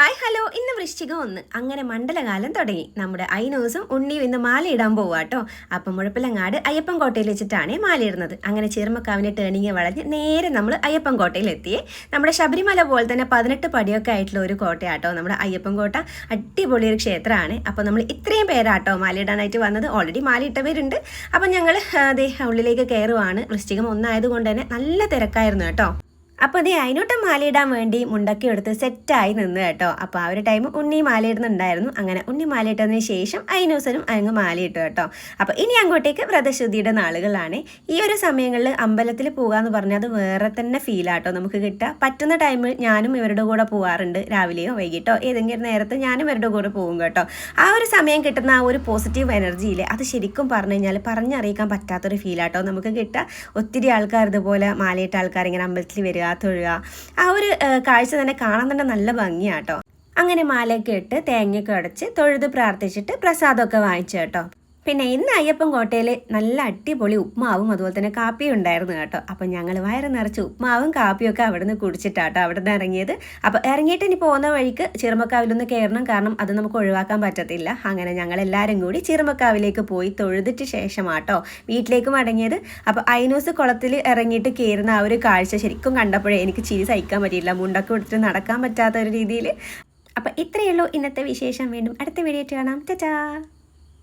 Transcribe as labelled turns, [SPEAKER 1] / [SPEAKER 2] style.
[SPEAKER 1] Hi hello, ഇന്ന് വൃശ്ചികം 1 അങ്ങനെ മണ്ഡലകാലം തുടങ്ങി. നമ്മുടെ ഐനോസും ഉണ്ണിയും ഇന്ന് മാലയിടാൻ പോവാട്ടോ. അപ്പം മുഴപ്പിലങ്ങാട് അയ്യപ്പൻ കോട്ടയിൽ വെച്ചിട്ടാണ് മാലയിടുന്നത്. അങ്ങനെ ചെറുമക്കാവിനെ ടേണിങ് വളഞ്ഞ് നേരെ നമ്മൾ അയ്യപ്പൻ കോട്ടയിൽ എത്തിയേ. നമ്മുടെ ശബരിമല പോലെ തന്നെ 18 പടിയൊക്കെ ആയിട്ടുള്ള ഒരു കോട്ടയാട്ടോ നമ്മുടെ അയ്യപ്പൻ കോട്ട. അടിപൊളി ഒരു ക്ഷേത്രമാണ്. അപ്പോൾ നമ്മൾ ഇത്രയും പേരാട്ടോ മാലയിടാനായിട്ട് വന്നത്. ഓൾറെഡി മാലയിട്ടവരുണ്ട്. അപ്പം ഞങ്ങൾ അതേ ഉള്ളിലേക്ക് കയറുവാണ്. വൃശ്ചികം 1 ആയതുകൊണ്ട് തന്നെ നല്ല തിരക്കായിരുന്നു കേട്ടോ. അപ്പോൾ അതേ അതിനോട്ട് മാലയിടാൻ വേണ്ടി മുണ്ടൊക്കെ എടുത്ത് സെറ്റായി നിന്ന് കേട്ടോ. അപ്പോൾ ആ ഒരു ടൈം ഉണ്ണി മാലയിടുന്നുണ്ടായിരുന്നു. അങ്ങനെ ഉണ്ണി മാലയിട്ടതിന് ശേഷം ഐനൂസനും അങ്ങ് മാലയിട്ടു കേട്ടോ. അപ്പോൾ ഇനി അങ്ങോട്ടേക്ക് വ്രതശുദ്ധിയുടെ നാളുകളാണ്. ഈ ഒരു സമയങ്ങളിൽ അമ്പലത്തിൽ പോകാമെന്ന് പറഞ്ഞാൽ അത് വേറെ തന്നെ ഫീലാട്ടോ നമുക്ക് കിട്ടുക. പറ്റുന്ന ടൈമിൽ ഞാനും ഇവരുടെ കൂടെ പോകാറുണ്ട്. രാവിലെയോ വൈകിട്ടോ ഏതെങ്കിലും നേരത്ത് ഞാനും ഇവരുടെ കൂടെ പോകും കേട്ടോ. ആ ഒരു സമയം കിട്ടുന്ന ആ ഒരു പോസിറ്റീവ് എനർജിയില്ലേ, അത് ശരിക്കും പറഞ്ഞു കഴിഞ്ഞാൽ പറഞ്ഞറിയിക്കാൻ പറ്റാത്തൊരു ഫീലാട്ടോ നമുക്ക് കിട്ടുക. ഒത്തിരി ആൾക്കാർ ഇതുപോലെ മാലയിട്ട ആൾക്കാർ ഇങ്ങനെ അമ്പലത്തിൽ വരിക, തൊഴുക, ആ ഒരു കാഴ്ച തന്നെ കാണാൻ തന്നെ നല്ല ഭംഗിയാട്ടോ. അങ്ങനെ മാലയൊക്കെ ഇട്ട് തേങ്ങയൊക്കെ ഉടച്ച് തൊഴുത് പ്രാർത്ഥിച്ചിട്ട് പ്രസാദമൊക്കെ വാങ്ങിച്ചു കേട്ടോ. പിന്നെ ഇന്ന് അയ്യപ്പൻ കോട്ടയിൽ നല്ല അടിപൊളി ഉപ്മാവും അതുപോലെ തന്നെ കാപ്പിയും ഉണ്ടായിരുന്നു കേട്ടോ. അപ്പം ഞങ്ങൾ വയറ് നിറച്ച് ഉപ്മാവും കാപ്പിയൊക്കെ അവിടെ നിന്ന് കുടിച്ചിട്ടാട്ടോ അവിടെ നിന്ന് ഇറങ്ങിയത്. അപ്പോൾ ഇറങ്ങിയിട്ട് ഇനി പോകുന്ന വഴിക്ക് ചിറുമക്കാവിലൊന്ന് കയറണം, കാരണം അത് നമുക്ക് ഒഴിവാക്കാൻ പറ്റത്തില്ല. അങ്ങനെ ഞങ്ങളെല്ലാവരും കൂടി ചിറുമക്കാവിലേക്ക് പോയി തൊഴുതിട്ട് ശേഷമാട്ടോ വീട്ടിലേക്ക് മടങ്ങിയത്. അപ്പോൾ ഐനൂസ് കുളത്തിൽ ഇറങ്ങിയിട്ട് കയറുന്ന ആ ഒരു കാഴ്ച ശരിക്കും കണ്ടപ്പോഴേ എനിക്ക് ചിരി സഹിക്കാൻ പറ്റിയില്ല. മുണ്ടൊക്കെ എടുത്തിട്ട് നടക്കാൻ പറ്റാത്ത ഒരു രീതിയിൽ. അപ്പോൾ ഇത്രയേ ഉള്ളൂ ഇന്നത്തെ വിശേഷം. വീണ്ടും അടുത്ത വീഡിയോ കാണാം. ടാറ്റാ.